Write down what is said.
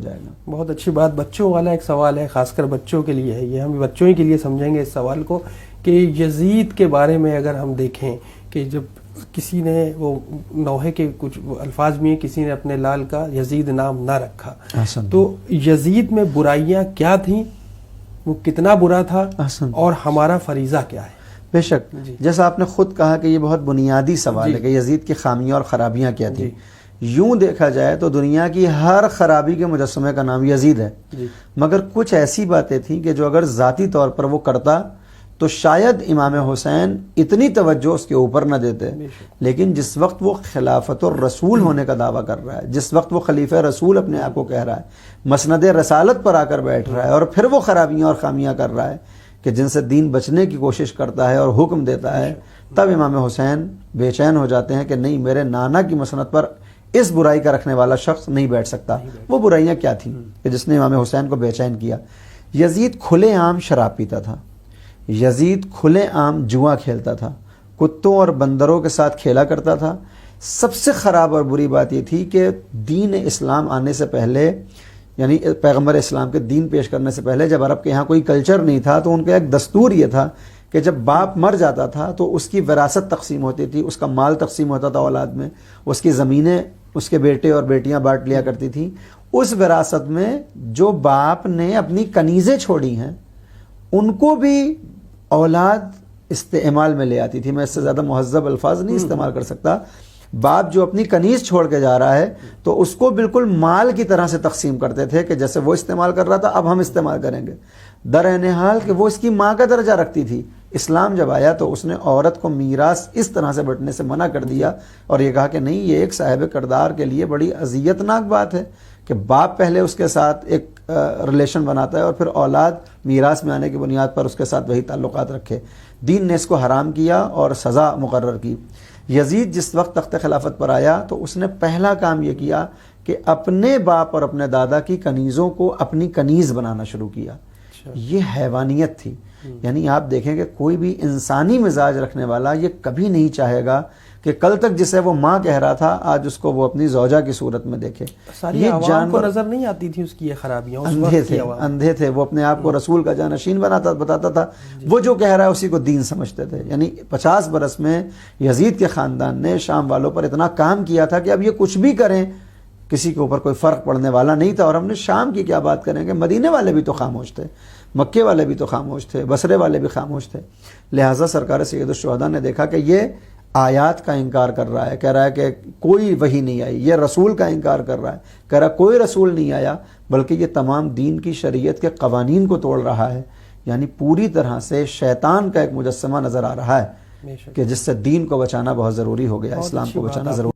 جائے گا۔ بہت اچھی بات۔ بچوں والا ایک سوال ہے، خاص کر بچوں کے لیے ہے یہ، ہم بچوں ہی کے لیے سمجھیں گے اس سوال کو، کہ یزید کے بارے میں اگر ہم دیکھیں کہ جب کسی نے وہ نوحے کے کچھ الفاظ میں کسی نے اپنے لال کا یزید نام نہ رکھا، تو یزید میں برائیاں کیا تھیں، وہ کتنا برا تھا، اور ہمارا فریضہ کیا ہے؟ بے شک، جیسا آپ نے خود کہا کہ یہ بہت بنیادی سوال ہے کہ یزید کی خامیاں اور خرابیاں کیا تھیں۔ یوں دیکھا جائے تو دنیا کی ہر خرابی کے مجسمے کا نام یزید ہے، مگر کچھ ایسی باتیں تھیں کہ جو اگر ذاتی طور پر وہ کرتا تو شاید امام حسین اتنی توجہ اس کے اوپر نہ دیتے، لیکن جس وقت وہ خلافت الرسول ہونے کا دعویٰ کر رہا ہے، جس وقت وہ خلیفہ رسول اپنے آپ کو کہہ رہا ہے، مسند رسالت پر آ کر بیٹھ رہا ہے، اور پھر وہ خرابیاں اور خامیاں کر رہا ہے کہ جن سے دین بچنے کی کوشش کرتا ہے اور حکم دیتا ہے، تب امام حسین بے چین ہو جاتے ہیں کہ نہیں، میرے نانا کی مسند پر اس برائی کا رکھنے والا شخص نہیں بیٹھ سکتا۔ وہ برائیاں کیا تھیں کہ جس نے امام حسین کو بے چین کیا؟ یزید کھلے عام شراب پیتا تھا، یزید کھلے عام جوا کھیلتا تھا، کتوں اور بندروں کے ساتھ کھیلا کرتا تھا۔ سب سے خراب اور بری بات یہ تھی کہ دین اسلام آنے سے پہلے، یعنی پیغمبر اسلام کے دین پیش کرنے سے پہلے، جب عرب کے یہاں کوئی کلچر نہیں تھا تو ان کا ایک دستور یہ تھا کہ جب باپ مر جاتا تھا تو اس کی وراثت تقسیم ہوتی تھی، اس کا مال تقسیم ہوتا تھا اولاد میں، اس کی زمینیں اس کے بیٹے اور بیٹیاں بانٹ لیا کرتی تھیں۔ اس وراثت میں جو باپ نے اپنی کنیزیں چھوڑی ہیں ان کو بھی اولاد استعمال میں لے آتی تھی۔ میں اس سے زیادہ مہذب الفاظ نہیں استعمال کر سکتا۔ باپ جو اپنی کنیز چھوڑ کے جا رہا ہے تو اس کو بالکل مال کی طرح سے تقسیم کرتے تھے کہ جیسے وہ استعمال کر رہا تھا اب ہم استعمال کریں گے، درعین حال کہ وہ اس کی ماں کا درجہ رکھتی تھی۔ اسلام جب آیا تو اس نے عورت کو میراث اس طرح سے بٹنے سے منع کر دیا، اور یہ کہا کہ نہیں، یہ ایک صاحب کردار کے لیے بڑی اذیت ناک بات ہے کہ باپ پہلے اس کے ساتھ ایک ریلیشن بناتا ہے اور پھر اولاد میراث میں آنے کی بنیاد پر اس کے ساتھ وہی تعلقات رکھے۔ دین نے اس کو حرام کیا اور سزا مقرر کی۔ یزید جس وقت تخت خلافت پر آیا تو اس نے پہلا کام یہ کیا کہ اپنے باپ اور اپنے دادا کی کنیزوں کو اپنی کنیز بنانا شروع کیا۔ یہ حیوانیت تھی، یعنی آپ دیکھیں کہ کوئی بھی انسانی مزاج رکھنے والا یہ کبھی نہیں چاہے گا کہ کل تک جسے وہ ماں کہہ رہا تھا آج اس کو وہ اپنی زوجہ کی صورت میں دیکھے۔ یہ عوام کو نظر نہیں آتی تھی اس کی یہ خرابیاں، اندھے تھے، وہ اپنے آپ کو رسول کا جانشین بتاتا تھا، وہ جو کہہ رہا ہے اسی کو دین سمجھتے تھے۔ یعنی 50 برس میں یزید کے خاندان نے شام والوں پر اتنا کام کیا تھا کہ اب یہ کچھ بھی کریں کسی کے اوپر کوئی فرق پڑنے والا نہیں تھا۔ اور ہم نے شام کی کیا بات کریں گے، مدینے والے بھی تو خاموش تھے، مکے والے بھی تو خاموش تھے، بصرے والے بھی خاموش تھے۔ لہٰذا سرکار سید الشہداء نے دیکھا کہ یہ آیات کا انکار کر رہا ہے، کہہ رہا ہے کہ کوئی وحی نہیں آئی، یہ رسول کا انکار کر رہا ہے، کہہ رہا کوئی رسول نہیں آیا، بلکہ یہ تمام دین کی شریعت کے قوانین کو توڑ رہا ہے۔ یعنی پوری طرح سے شیطان کا ایک مجسمہ نظر آ رہا ہے کہ جس سے دین کو بچانا بہت ضروری ہو گیا، اسلام کو بچانا ضروری